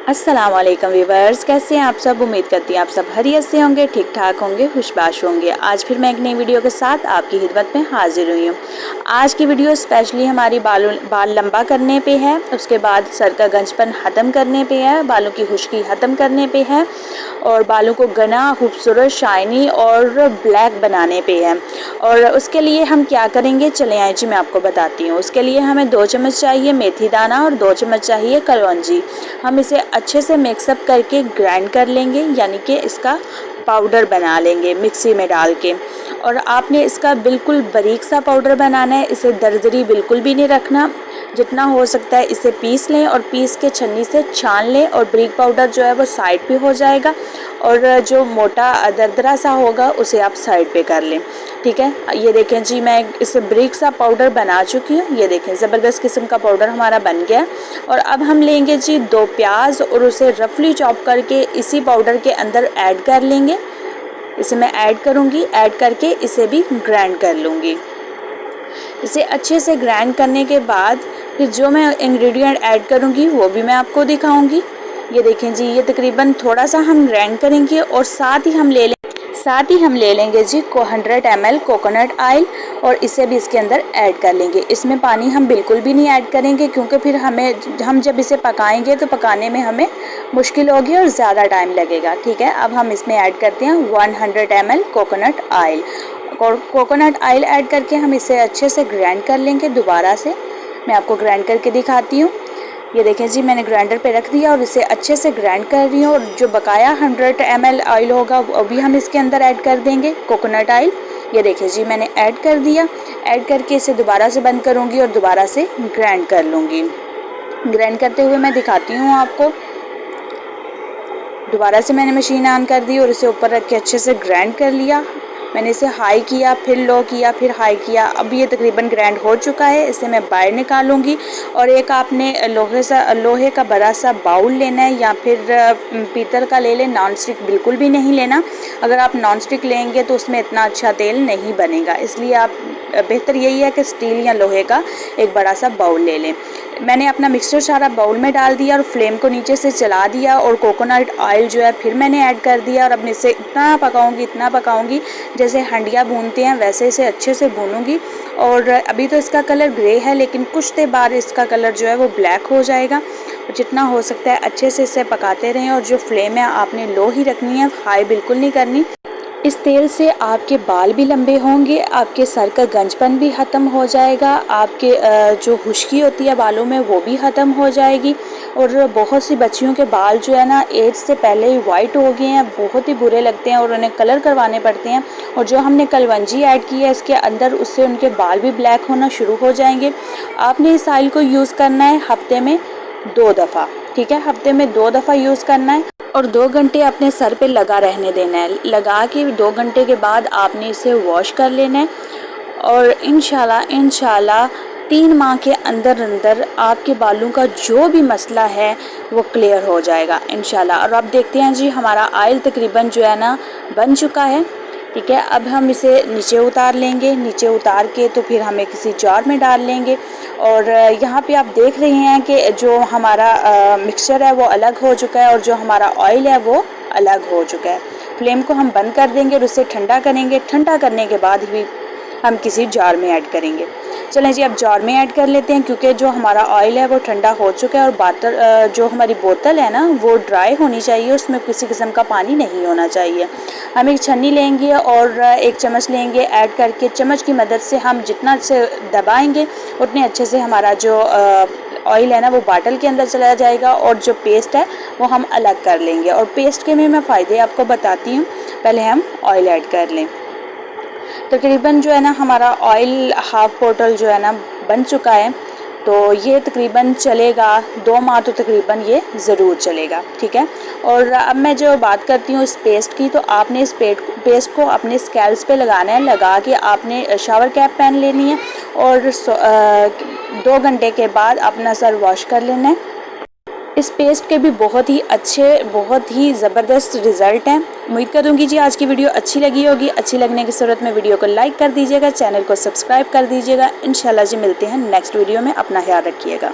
अस्सलाम वालेकुम व्यूवर्स, कैसे हैं आप सब। उम्मीद करती हैं आप सब खैरियत से होंगे, ठीक ठाक होंगे, खुशबाश होंगे। आज फिर मैं एक नई वीडियो के साथ आपकी खिदमत में हाजिर हुई हूँ। आज की वीडियो स्पेशली हमारी बाल लंबा करने पे है, उसके बाद सर का गंजपन ख़त्म करने पे है, बालों की खुश्की ख़त्म करने पे है और बालों को घना, खूबसूरत, शाइनी और ब्लैक बनाने पे है। और उसके लिए हम क्या करेंगे, चले आए जी मैं आपको बताती हूँ। उसके लिए हमें 2 चम्मच चाहिए मेथी दाना और 2 चम्मच चाहिए कलौंजी। हम इसे अच्छे से मिक्सअप करके ग्राइंड कर लेंगे, यानी कि इसका पाउडर बना लेंगे मिक्सी में डाल के। और आपने इसका बिल्कुल बारीक सा पाउडर बनाना है, इसे दरदरी बिल्कुल भी नहीं रखना। जितना हो सकता है इसे पीस लें और पीस के छन्नी से छान लें और बारीक पाउडर जो है वो साइड पे हो जाएगा और जो मोटा दरदरा सा होगा उसे आप साइड पे कर लें। ठीक है, ये देखें जी मैं इसे बारीक सा पाउडर बना चुकी हूँ। ये देखें ज़बरदस्त किस्म का पाउडर हमारा बन गया। और अब हम लेंगे जी 2 प्याज और उसे रफली चॉप करके इसी पाउडर के अंदर ऐड कर लेंगे। इसे मैं ऐड करूँगी, ऐड करके इसे भी ग्राइंड कर लूँगी। इसे अच्छे से ग्राइंड करने के बाद फिर जो मैं इंग्रेडिएंट ऐड करूँगी वो भी मैं आपको दिखाऊँगी। ये देखें जी, ये तकरीबन थोड़ा सा हम ग्राइंड करेंगे और साथ ही हम ले लेंगे जी 100 ml कोकोनट ऑयल और इसे भी इसके अंदर ऐड कर लेंगे। इसमें पानी हम बिल्कुल भी नहीं ऐड करेंगे क्योंकि फिर हम जब इसे पकाएंगे तो पकाने में हमें मुश्किल होगी और ज़्यादा टाइम लगेगा। ठीक है, अब हम इसमें ऐड करते हैं 100 ml coconut oil. Coconut oil add करके हम इसे अच्छे से ग्राइंड कर लेंगे। दोबारा से मैं आपको ग्राइंड करके दिखाती हूँ। ये देखें जी, मैंने ग्राइंडर पे रख दिया और इसे अच्छे से ग्राइंड कर रही हूँ। और जो बकाया 100 ml ऑयल होगा वो भी हम इसके अंदर ऐड कर देंगे, कोकोनट ऑयल। ये देखिए जी, मैंने ऐड कर दिया। ऐड करके इसे दोबारा से बंद करूँगी और दोबारा से ग्राइंड कर लूँगी। ग्राइंड करते हुए मैं दिखाती हूँ आपको। दोबारा से मैंने मशीन ऑन कर दी और इसे ऊपर रख के अच्छे से ग्राइंड कर लिया। मैंने इसे हाई किया, फिर लो किया, फिर हाई किया। अब ये तकरीबन ग्राइंड हो चुका है। इसे मैं बाहर निकालूंगी और एक आपने लोहे का बड़ा सा बाउल लेना है या फिर पीतल का ले लें। नॉन स्टिक बिल्कुल भी नहीं लेना। अगर आप नॉन स्टिक लेंगे तो उसमें इतना अच्छा तेल नहीं बनेगा, इसलिए आप बेहतर यही है कि स्टील या लोहे का एक बड़ा सा बाउल ले लें। मैंने अपना मिक्सचर सारा बाउल में डाल दिया और फ्लेम को नीचे से चला दिया और कोकोनट ऑयल जो है फिर मैंने ऐड कर दिया। और अब इसे इतना पकाऊंगी जैसे हंडिया भूनते हैं वैसे इसे अच्छे से भूनूंगी। और अभी तो इसका कलर ग्रे है, लेकिन कुछ देर बाद इसका कलर जो है वो ब्लैक हो जाएगा। जितना हो सकता है अच्छे से इसे पकाते रहें और जो फ्लेम है आपने लो ही रखनी है, हाई बिल्कुल नहीं करनी। इस तेल से आपके बाल भी लंबे होंगे, आपके सर का गंजपन भी ख़त्म हो जाएगा, आपके जो खुश्की होती है बालों में वो भी ख़त्म हो जाएगी। और बहुत सी बच्चियों के बाल जो है ना एज से पहले ही वाइट हो गए हैं, बहुत ही बुरे लगते हैं और उन्हें कलर करवाने पड़ते हैं। और जो हमने कलवंजी ऐड की है इसके अंदर, उससे उनके बाल भी ब्लैक होना शुरू हो जाएंगे। आपने इस ऑयल को यूज़ करना है हफ्ते में 2 दफ़ा। ठीक है, हफ्ते में 2 दफ़ा यूज़ करना है और 2 घंटे अपने सर पे लगा रहने देना है। लगा के 2 घंटे के बाद आपने इसे वॉश कर लेना है और इंशाल्लाह 3 माह के अंदर आपके बालों का जो भी मसला है वो क्लियर हो जाएगा इंशाल्लाह। और अब देखते हैं जी, हमारा ऑयल तकरीबन जो है ना बन चुका है। ठीक है, अब हम इसे नीचे उतार लेंगे। नीचे उतार के तो फिर हमें किसी जार में डाल लेंगे। और यहाँ पे आप देख रहे हैं कि जो हमारा मिक्सचर है वो अलग हो चुका है और जो हमारा ऑयल है वो अलग हो चुका है। फ्लेम को हम बंद कर देंगे और उसे ठंडा करेंगे। ठंडा करने के बाद भी हम किसी जार में ऐड करेंगे। चलें जी, अब जार में ऐड कर लेते हैं क्योंकि जो हमारा ऑयल है वो ठंडा हो चुका है। और जो हमारी बोतल है ना वो ड्राई होनी चाहिए, उसमें किसी किस्म का पानी नहीं होना चाहिए। हम एक छन्नी लेंगे और 1 चम्मच लेंगे, ऐड करके चम्मच की मदद से हम जितना से दबाएंगे उतने अच्छे से हमारा जो ऑयल है ना वो बाटल के अंदर चला जाएगा और जो पेस्ट है वो हम अलग कर लेंगे। और पेस्ट के में मैं फ़ायदे आपको बताती हूँ, पहले हम ऑयल ऐड कर लें। तकरीबन जो है ना हमारा ऑयल हाफ बोतल जो है ना बन चुका है, तो ये तकरीबन चलेगा 2 माह तो तकरीबन ये ज़रूर चलेगा। ठीक है, और अब मैं जो बात करती हूँ इस पेस्ट की, तो आपने इस पेस्ट को अपने स्कैल्स पे लगाना है। लगा के आपने शावर कैप पहन लेनी है और 2 घंटे के बाद अपना सर वॉश कर लेना है। इस पेस्ट के भी बहुत ही अच्छे, बहुत ही ज़बरदस्त रिज़ल्ट हैं। उम्मीद करूँगी जी आज की वीडियो अच्छी लगी होगी। अच्छी लगने की सूरत में वीडियो को लाइक कर दीजिएगा, चैनल को सब्सक्राइब कर दीजिएगा। इंशाल्लाह जी मिलते हैं नेक्स्ट वीडियो में। अपना ख्याल रखिएगा।